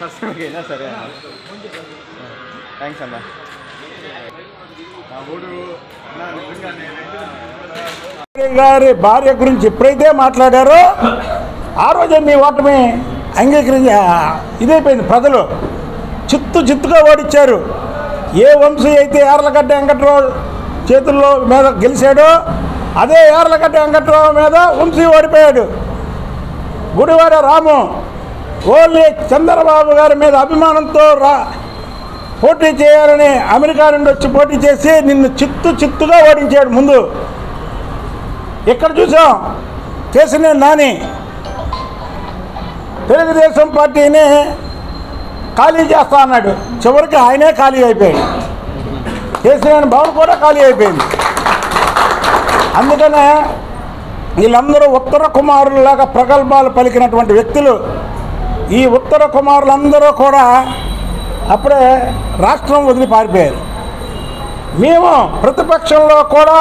కస్టమర్కైనా సరే అన్న. థ్యాంక్స్ అన్న. గారి భార్య గురించి ఎప్పుడైతే మాట్లాడారో ఆ రోజే మీ ఓటమి అంగీకరించి ఇదైపోయింది. ప్రజలు చిత్తుగా ఓడించారు. ఏ వంశీ అయితే యార్లగడ్డ వెంకట్రావు చేతుల్లో మీద గెలిచాడో అదే యార్లగడ్డ వెంకట్రావు మీద వంశీ ఓడిపోయాడు. గుడివాడ రాము ఓన్లీ చంద్రబాబు గారి మీద అభిమానంతో పోటీ చేయాలని అమెరికా నుండి వచ్చి పోటీ చేసి నిన్ను చిత్తుగా ఓడించాడు. ముందు ఇక్కడ చూసాం కేసినేని నాని తెలుగుదేశం పార్టీని ఖాళీ చేస్తా అన్నాడు. చివరికి ఆయనే ఖాళీ అయిపోయాడు. కేసినేని భవన్ కూడా ఖాళీ అయిపోయింది. అందుకనే వీళ్ళందరూ ఉత్తర కుమారులాగా ప్రగల్భాలు పలికినటువంటి వ్యక్తులు. ఈ ఉత్తర కుమారులందరూ కూడా అప్పుడే రాష్ట్రం వదిలి పారిపోయారు. మేము ప్రతిపక్షంలో కూడా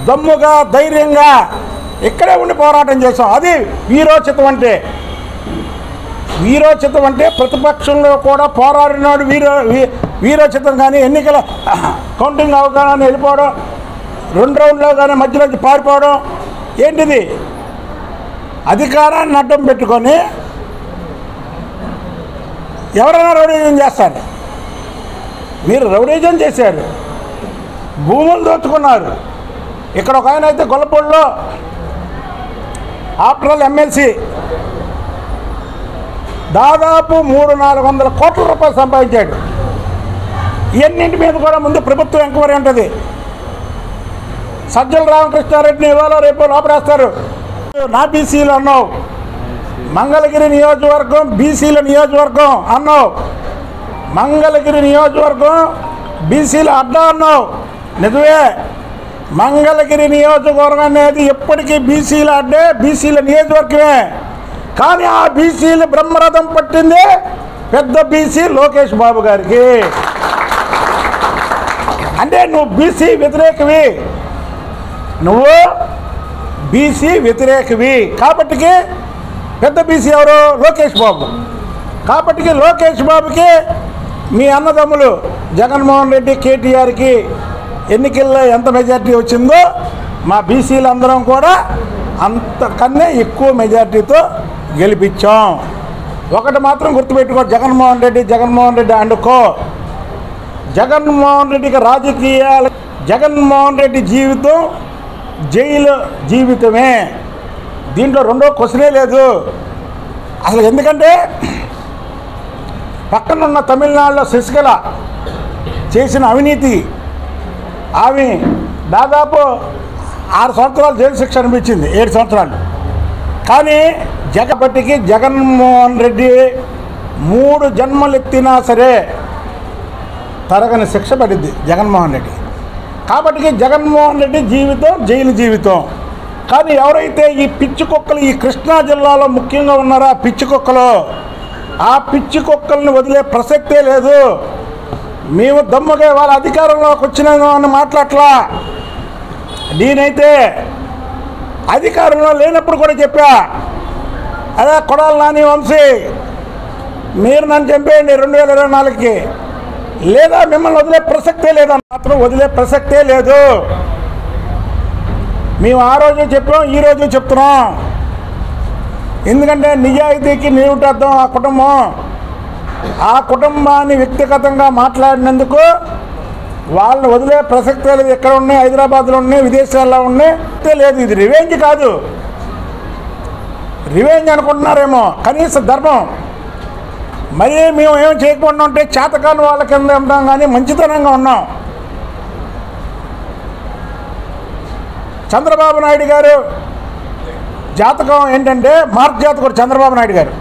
దమ్ముగా ధైర్యంగా ఇక్కడే ఉండి పోరాటం చేసాం. అది వీరోచితం అంటే. వీరోచితం అంటే ప్రతిపక్షంలో కూడా పోరాడినాడు వీరోచితం. కానీ ఎన్నికల కౌంటింగ్ అవగానే వెళ్ళిపోవడం, 2 రౌండ్లో కానీ మధ్యలోంచి పారిపోవడం ఏంటిది? అధికారాన్ని అడ్డం పెట్టుకొని ఎవరైనా రౌడీజం చేస్తారు. మీరు రౌడీజం చేశారు, భూములు దోచుకున్నారు. ఇక్కడ ఒక ఆయన అయితే గొల్లపూడిలో ఆఫ్టర్ ఆల్ ఎమ్మెల్సీ దాదాపు 300-400 కోట్ల రూపాయలు సంపాదించాడు. ఇవన్నింటి మీద కూడా ముందు ప్రభుత్వం ఎంక్వైరీ ఉంటుంది. సజ్జల రామకృష్ణారెడ్డిని ఇవాళ రేపు లోపడేస్తారు. నా బీసీలు అన్నావు, మంగళగిరి నియోజకవర్గం బీసీల నియోజకవర్గం అన్నావు, మంగళగిరి నియోజకవర్గం బీసీల అడ్డా అన్నావు. నిజమే, మంగళగిరి నియోజకవర్గం అనేది ఎప్పటికీ బీసీల అడ్డే, బీసీల నియోజకవర్గమే. కానీ ఆ బీసీలు బ్రహ్మరథం పట్టింది పెద్ద బీసీ లోకేష్ బాబు గారికి. అంటే నువ్వు బీసీ వ్యతిరేకవి, నువ్వు బీసీ వ్యతిరేకవి. కాబట్టికి పెద్ద బీసీ ఎవరు? లోకేష్ బాబు. కాబట్టికి లోకేష్ బాబుకి మీ అన్నదమ్ములు జగన్మోహన్ రెడ్డి, కేటీఆర్కి ఎన్నికల్లో ఎంత మెజార్టీ వచ్చిందో మా బీసీలందరం కూడా అంతకన్నా ఎక్కువ మెజార్టీతో గెలిపించాం. ఒకటి మాత్రం గుర్తుపెట్టుకో, జగన్మోహన్ రెడ్డి అండుకో. జగన్మోహన్ రెడ్డికి రాజకీయాలు, జగన్మోహన్ రెడ్డి జీవితం జైలు జీవితమే. దీంట్లో రెండో క్వశ్చనే లేదు అసలు. ఎందుకంటే పక్కనున్న తమిళనాడులో శశికళ చేసిన అవినీతి, ఆమె దాదాపు 6 సంవత్సరాలు జైలు శిక్ష అనిపించింది, 7 సంవత్సరాలు. కానీ జగపట్టికి జగన్మోహన్ రెడ్డి 3 జన్మలు ఎత్తినా సరే తరగని శిక్ష పడింది జగన్మోహన్ రెడ్డి. కాబట్టి జగన్మోహన్ రెడ్డి జీవితం జైలు జీవితం. కానీ ఎవరైతే ఈ పిచ్చి కుక్కలు ఈ కృష్ణా జిల్లాలో ముఖ్యంగా ఉన్నారో ఆ పిచ్చి కుక్కలు, ఆ పిచ్చి కుక్కల్ని వదిలే ప్రసక్తే లేదు. మేము దమ్ముగా వాళ్ళ అధికారంలోకి వచ్చినామని మాట్లాడలా. నేనైతే అధికారంలో లేనప్పుడు కూడా చెప్పా, అదే కొడాలి నాని వంశీ మీరు నన్ను చంపేయండి 2024కి, లేదా మిమ్మల్ని వదిలే ప్రసక్తే లేదు. మాత్రం వదిలే ప్రసక్తే లేదు. మేము ఆ రోజు చెప్పాం, ఈరోజు చెప్తున్నాం. ఎందుకంటే నిజాయితీకి నీవుటర్థం ఆ కుటుంబం. ఆ కుటుంబాన్ని వ్యక్తిగతంగా మాట్లాడినందుకు వాళ్ళని వదిలే ప్రసక్తే లేదు. ఎక్కడ ఉన్నాయి, హైదరాబాద్లో ఉన్నాయి, విదేశాల్లో ఉన్నాయి లేదు. ఇది రివెంజ్ కాదు. రివెంజ్ అనుకుంటున్నారేమో, కనీస ధర్మం. మరి మేము ఏం చేయకుండా ఉంటే చేతకాని వాళ్ళ కింద ఉంటాం, కానీ మంచితనంగా ఉన్నాం. చంద్రబాబు నాయుడు గారు జాతకం ఏంటంటే మార్క్ జాతకుడు చంద్రబాబు నాయుడు గారు.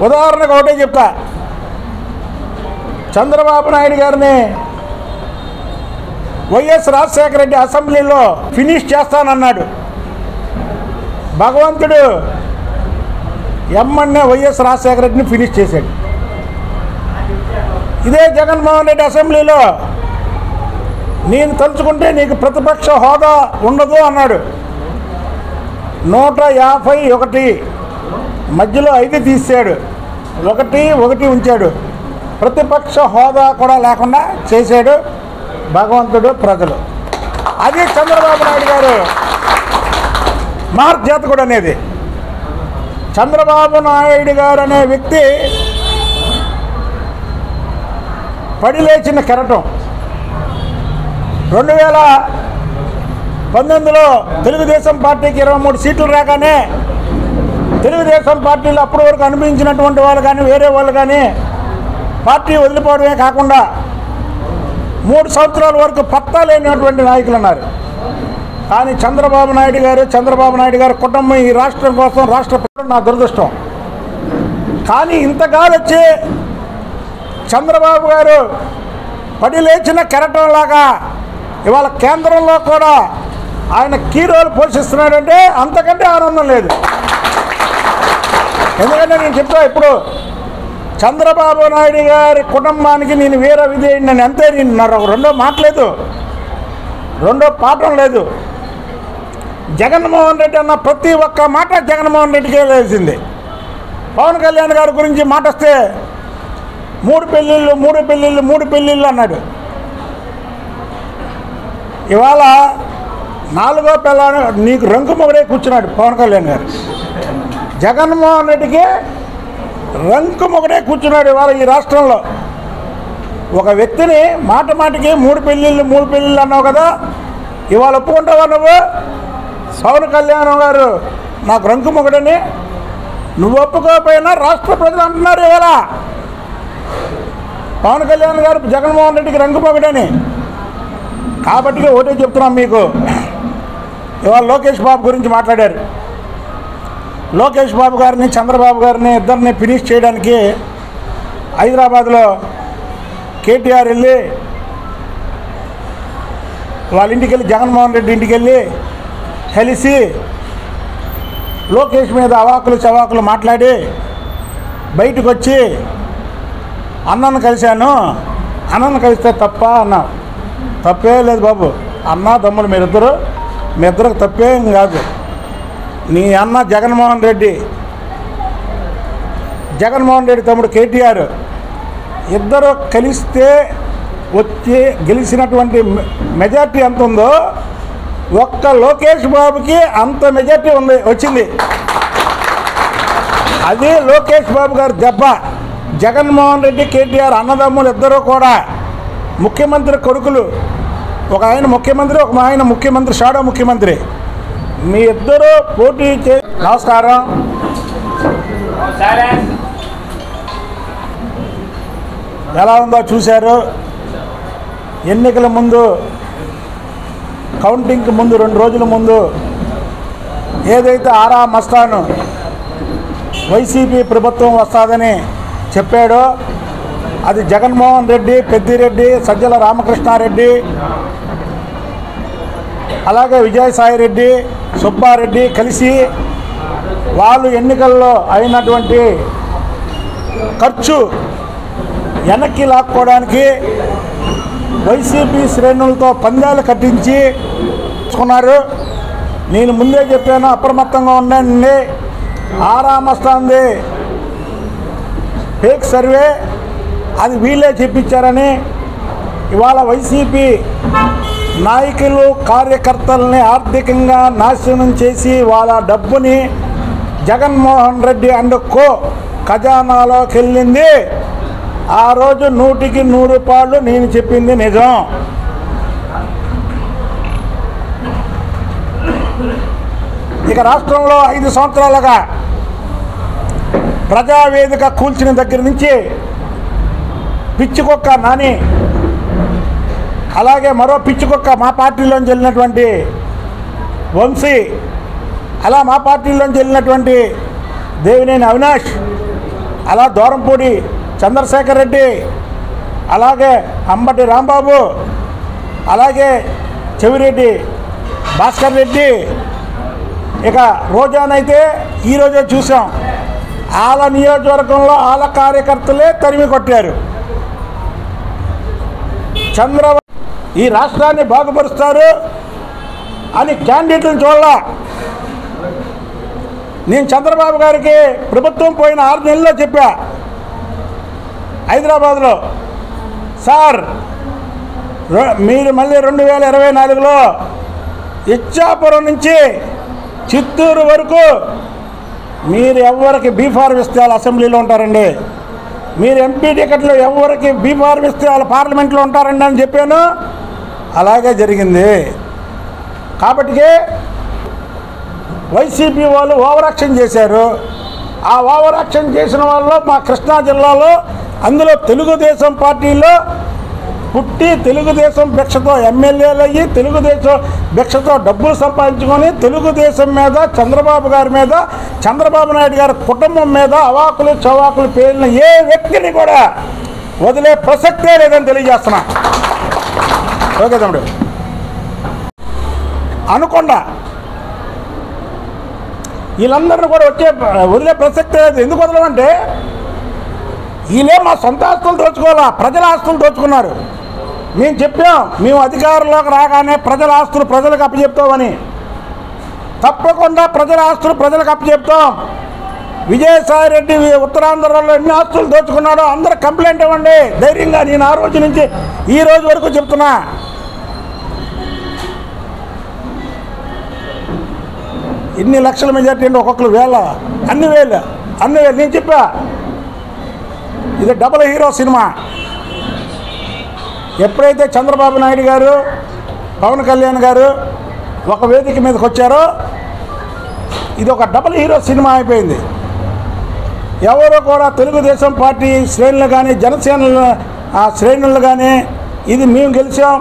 ఉదాహరణకు ఒకటే చెప్తా, చంద్రబాబు నాయుడు గారిని వైఎస్ రాజశేఖర రెడ్డి అసెంబ్లీలో ఫినిష్ చేస్తానన్నాడు. భగవంతుడు ఎమ్మన్నే వైఎస్ రాజశేఖర రెడ్డిని ఫినిష్ చేశాడు. ఇదే జగన్మోహన్ రెడ్డి అసెంబ్లీలో నేను తలుచుకుంటే నీకు ప్రతిపక్ష హోదా ఉండదు అన్నాడు. 151 మధ్యలో 5 తీసాడు. ఒకటి ఉంచాడు. ప్రతిపక్ష హోదా కూడా లేకుండా చేశాడు భగవంతుడు, ప్రజలు. అది చంద్రబాబు నాయుడు గారు మహర్జాతకుడు అనేది. చంద్రబాబు నాయుడు గారు అనే వ్యక్తి పడిలేచిన కెరటం. 2019లో తెలుగుదేశం పార్టీకి 23 సీట్లు రాగానే తెలుగుదేశం పార్టీలో అప్పటి వరకు అనిపించినటువంటి వాళ్ళు కానీ వేరే వాళ్ళు కానీ పార్టీ వదిలిపోవడమే కాకుండా 3 సంవత్సరాల వరకు పత్తా లేనటువంటి నాయకులు ఉన్నారు. కానీ చంద్రబాబు నాయుడు గారు కుటుంబం ఈ రాష్ట్రం కోసం రాష్ట్ర ప్రజలు నా దురదృష్టం. కానీ ఇంతకాలం వచ్చి చంద్రబాబు గారు పడి లేచిన కెరటంలాగా ఇవాళ కేంద్రంలో కూడా ఆయన కీ రోల్ పోషిస్తున్నాడంటే అంతకంటే ఆనందం లేదు. ఎందుకంటే నేను చెప్తా, ఇప్పుడు చంద్రబాబు నాయుడు గారి కుటుంబానికి నేను వేరే విధేయుడిని నేను అంతే. నేను రెండో మాట లేదు, రెండో పాఠం లేదు. జగన్మోహన్ రెడ్డి అన్న ప్రతి ఒక్క మాట జగన్మోహన్ రెడ్డికే లేచింది. పవన్ కళ్యాణ్ గారి గురించి మాట వస్తే 3 పెళ్ళిళ్ళు అన్నాడు. ఇవాళ 4వ పిల్లని నీకు రంకు మొగడే కూర్చున్నాడు పవన్ కళ్యాణ్ గారు. జగన్మోహన్ రెడ్డికి రంకు మొగడే కూర్చున్నాడు. ఇవాళ ఈ రాష్ట్రంలో ఒక వ్యక్తిని మాటికి 3 పెళ్ళిళ్ళు అన్నావు కదా, ఇవాళ ఒప్పుకుంటావా నువ్వు? పవన్ కళ్యాణ్ గారు నాకు రంకు మొగడని నువ్వు ఒప్పుకోకపోయినా రాష్ట్ర ప్రజలు అంటున్నారు ఇవాళ పవన్ కళ్యాణ్ గారు జగన్మోహన్ రెడ్డికి రంకు మొగడని. కాబట్టి ఒకటే చెప్తున్నాం మీకు, ఇవాళ లోకేష్ బాబు గురించి మాట్లాడారు. లోకేష్ బాబు గారిని చంద్రబాబు గారిని ఇద్దరిని ఫినిష్ చేయడానికి హైదరాబాద్లో కేటీఆర్ వెళ్ళి వాళ్ళ ఇంటికి వెళ్ళి జగన్మోహన్ రెడ్డి ఇంటికి వెళ్ళి కలిసి లోకేష్ మీద అవాకులు చవాకులు మాట్లాడి బయటకు వచ్చి అన్నను కలిశాను, అన్నను కలిస్తే తప్ప అన్నా. తప్పే లేదు బాబు, అన్న తమ్ముడు మీ ఇద్దరికి తప్పేం కాదు. నీ అన్న జగన్మోహన్ రెడ్డి తమ్ముడు కేటీఆర్ ఇద్దరు కలిస్తే వచ్చి గెలిచినటువంటి మెజార్టీ ఎంత ఉందో ఒక్క లోకేష్ బాబుకి అంత మెజార్టీ వచ్చింది. అది లోకేష్ బాబు గారు దెబ్బ. జగన్మోహన్ రెడ్డి కేటీఆర్ అన్నదమ్ములు ఇద్దరు కూడా ముఖ్యమంత్రి కొడుకులు. ఒక ఆయన ముఖ్యమంత్రి, ఒక ఆయన ముఖ్యమంత్రి, షాడో ముఖ్యమంత్రి. మీ ఇద్దరు పోటీ నమస్కారం. ఎలా ఉందో చూశారు. ఎన్నికల ముందు, కౌంటింగ్కి ముందు 2 రోజుల ముందు ఏదైతే ఆరా మస్తాను వైసీపీ ప్రభుత్వం వస్తుందని చెప్పాడో అది జగన్మోహన్ రెడ్డి, పెద్దిరెడ్డి, సజ్జల రామకృష్ణారెడ్డి, అలాగే విజయసాయిరెడ్డి, సుబ్బారెడ్డి కలిసి వాళ్ళు ఎన్నికల్లో అయినటువంటి ఖర్చు వెనక్కి లాక్కోవడానికి వైసీపీ శ్రేణులతో పందాలు కట్టించి తీసుకున్నారు. నేను ముందే చెప్పాను, అప్రమత్తంగా ఉండండి. ఆరామస్తాంది ఫేక్ సర్వే, అది వీళ్ళే చెప్పించారని ఇవాళ వైసీపీ నాయకులు కార్యకర్తల్ని ఆర్థికంగా నాశనం చేసి వాళ్ళ డబ్బుని జగన్మోహన్ రెడ్డి అండ్ కో ఖజానాలోకి వెళ్ళింది. ఆ రోజు 100కి 100 రూపాయలు నేను చెప్పింది నిజం. ఇక రాష్ట్రంలో 5 సంవత్సరాలుగా ప్రజావేదిక కూల్చిన దగ్గర నుంచి పిచ్చికొక్క నాని, అలాగే మరో పిచ్చికొక్క మా పార్టీలోంచి వెళ్ళినటువంటి వంశీ, అలా మా పార్టీలోంచి వెళ్ళినటువంటి దేవినేని అవినాష్, అలా దూరంపూడి చంద్రశేఖర్ రెడ్డి, అలాగే అంబటి రాంబాబు, అలాగే చెవిరెడ్డి భాస్కర్ రెడ్డి, ఇక రోజానైతే ఈరోజే చూసాం వాళ్ళ నియోజకవర్గంలో వాళ్ళ కార్యకర్తలే తరిమి కొట్టారు. చంద్రబాబు ఈ రాష్ట్రాన్ని బాగుపరుస్తారు అని క్యాండిడేట్లను చూడాల. నేను చంద్రబాబు గారికి ప్రభుత్వం పోయిన 6 నెలల్లో చెప్పా, హైదరాబాద్లో. సార్ మీరు మళ్ళీ 2024లో ఇచ్చాపురం నుంచి చిత్తూరు వరకు మీరు ఎవరికి బీఫార్మ్ ఇస్తే వాళ్ళు అసెంబ్లీలో ఉంటారండి, మీరు ఎంపీ టికెట్లు ఎవరికి బీఫార్మ్ ఇస్తే వాళ్ళు పార్లమెంట్లో ఉంటారండి అని చెప్పాను. అలాగే జరిగింది. కాబట్టి వైసీపీ వాళ్ళు ఓవర్ యాక్షన్ చేశారు. ఆ ఓవర్ యాక్షన్ చేసిన వాళ్ళు మా కృష్ణా జిల్లాలో, అందులో తెలుగుదేశం పార్టీలో పుట్టి తెలుగుదేశం భిక్షతో ఎమ్మెల్యేలు అయ్యి తెలుగుదేశం భిక్షతో డబ్బులు సంపాదించుకొని తెలుగుదేశం మీద, చంద్రబాబు గారి మీద, చంద్రబాబు నాయుడు గారి కుటుంబం మీద అవాకులు చవాకులు పేలిన ఏ వ్యక్తిని కూడా వదిలే ప్రసక్తే లేదని తెలియజేస్తున్నా. ఓకే తమ్ముడు. అనుకుండా వీళ్ళందరినీ కూడా వదిలే ప్రసక్తే లేదు. ఎందుకు వదలమంటే వీళ్ళే మా సొంత ఆస్తులు దోచుకోవాలా, ప్రజల ఆస్తులు దోచుకున్నారు. మేము చెప్పాం, మేము అధికారంలోకి రాగానే ప్రజల ఆస్తులు ప్రజలకు అప్పచెప్తామని. తప్పకుండా ప్రజల ఆస్తులు ప్రజలకు అప్పచెప్తాం. విజయసాయి రెడ్డి ఉత్తరాంధ్రలో ఎన్ని ఆస్తులు దోచుకున్నాడో అందరూ కంప్లైంట్ ఇవ్వండి ధైర్యంగా. నేను ఆ రోజు నుంచి ఈ రోజు వరకు చెప్తున్నా. ఇన్ని లక్షల మెజార్టీ అండి, ఒక్కొక్కరు వేల, అన్ని వేలు. నేను చెప్పా, ఇది డబుల్ హీరో సినిమా. ఎప్పుడైతే చంద్రబాబు నాయుడు గారు, పవన్ కళ్యాణ్ గారు ఒక వేదిక మీదకి వచ్చారో ఇది ఒక డబుల్ హీరో సినిమా అయిపోయింది. ఎవరు కూడా తెలుగుదేశం పార్టీ శ్రేణులు కానీ, జనసేన శ్రేణులు కానీ ఇది మేము గెలిచాం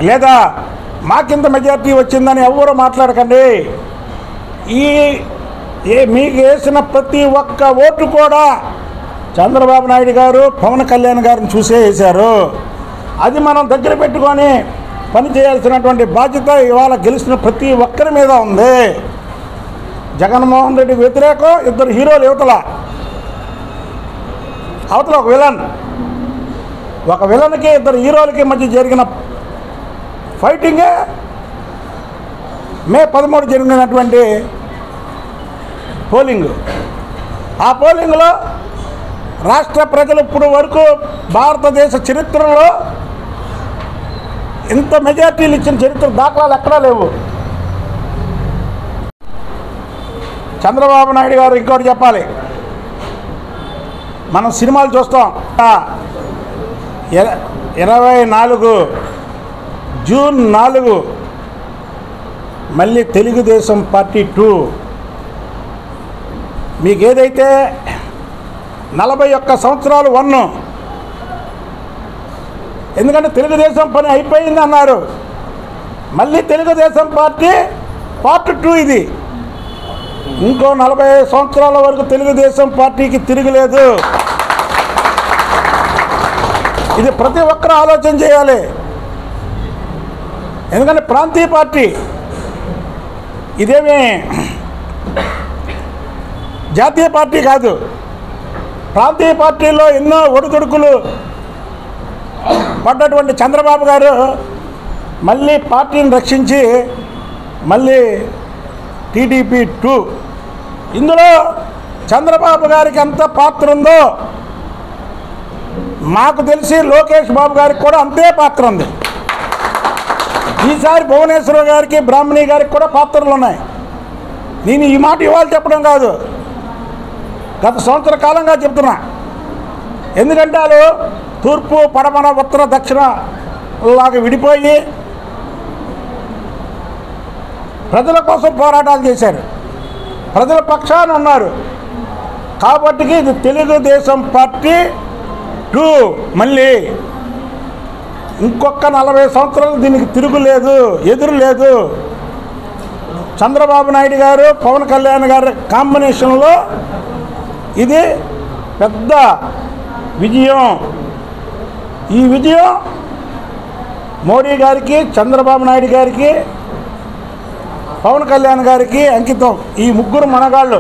లేదా మాకింత మెజార్టీ వచ్చిందని ఎవరు మాట్లాడకండి. మీకు వేసిన ప్రతి ఒక్క ఓటు కూడా చంద్రబాబు నాయుడు గారు, పవన్ కళ్యాణ్ గారిని చూసే వేశారు. అది మనం దగ్గర పెట్టుకొని పని చేయాల్సినటువంటి బాధ్యత ఇవాళ గెలిచిన ప్రతి ఒక్కరి మీద ఉంది. జగన్మోహన్ రెడ్డి వ్యతిరేకం, ఇద్దరు హీరోలు అవతల ఒక విలన్. ఒక విలన్కి ఇద్దరు హీరోలకి మధ్య జరిగిన ఫైటింగే మే 13 జరిగినటువంటి పోలింగ్. ఆ పోలింగ్లో రాష్ట్ర ప్రజలు ఇప్పుడు వరకు భారతదేశ చరిత్రలో ఇంత మెజార్టీలు ఇచ్చిన చరిత్ర దాఖలాలు ఎక్కడా లేవు. చంద్రబాబు నాయుడు గారు ఇంకోటి చెప్పాలి. మనం సినిమాలు చూస్తాం. 24 జూన్ 4 మళ్ళీ తెలుగుదేశం పార్టీ 2. మీకు ఏదైతే 41 సంవత్సరాలు 1, ఎందుకంటే తెలుగుదేశం పని అయిపోయింది అన్నారు. మళ్ళీ తెలుగుదేశం పార్టీ పార్ట్ 2 ఇది. ఇంకో 45 సంవత్సరాల వరకు తెలుగుదేశం పార్టీకి తిరగలేదు. ఇది ప్రతి ఒక్కరూ ఆలోచన చేయాలి. ఎందుకంటే ప్రాంతీయ పార్టీ, ఇదేమీ జాతీయ పార్టీ కాదు. ప్రాంతీయ పార్టీలో ఎన్నో ఒడిదుడుకులు పడ్డటువంటి చంద్రబాబు గారు మళ్ళీ పార్టీని రక్షించి మళ్ళీ టీడీపీ 2. ఇందులో చంద్రబాబు గారికి ఎంత పాత్ర ఉందో మాకు తెలిసి లోకేష్ బాబు గారికి కూడా అంతే పాత్ర ఉంది. ఈసారి భువనేశ్వర్ గారికి, బ్రాహ్మణి గారికి కూడా పాత్రలు ఉన్నాయి. నేను ఈ మాట ఇవాళ చెప్పడం కాదు, గత సంవత్సర కాలంగా చెప్తున్నా. ఎందుకంటే వాళ్ళు తూర్పు, పడమర, ఉత్తర, దక్షిణ లాగా విడిపోయి ప్రజల కోసం పోరాటాలు చేశారు, ప్రజల పక్షాన ఉన్నారు. కాబట్టి ఇది తెలుగుదేశం పార్టీ 2 మళ్ళీ ఇంకొక 40 సంవత్సరాలు దీనికి తిరుగులేదు, ఎదురు లేదు. చంద్రబాబు నాయుడు గారు, పవన్ కళ్యాణ్ గారి కాంబినేషన్లో ఇది పెద్ద విజయం. ఈ విజయం మోడీ గారికి, చంద్రబాబు నాయుడు గారికి, పవన్ కళ్యాణ్ గారికి అంకితం. ఈ ముగ్గురు మనగాళ్ళు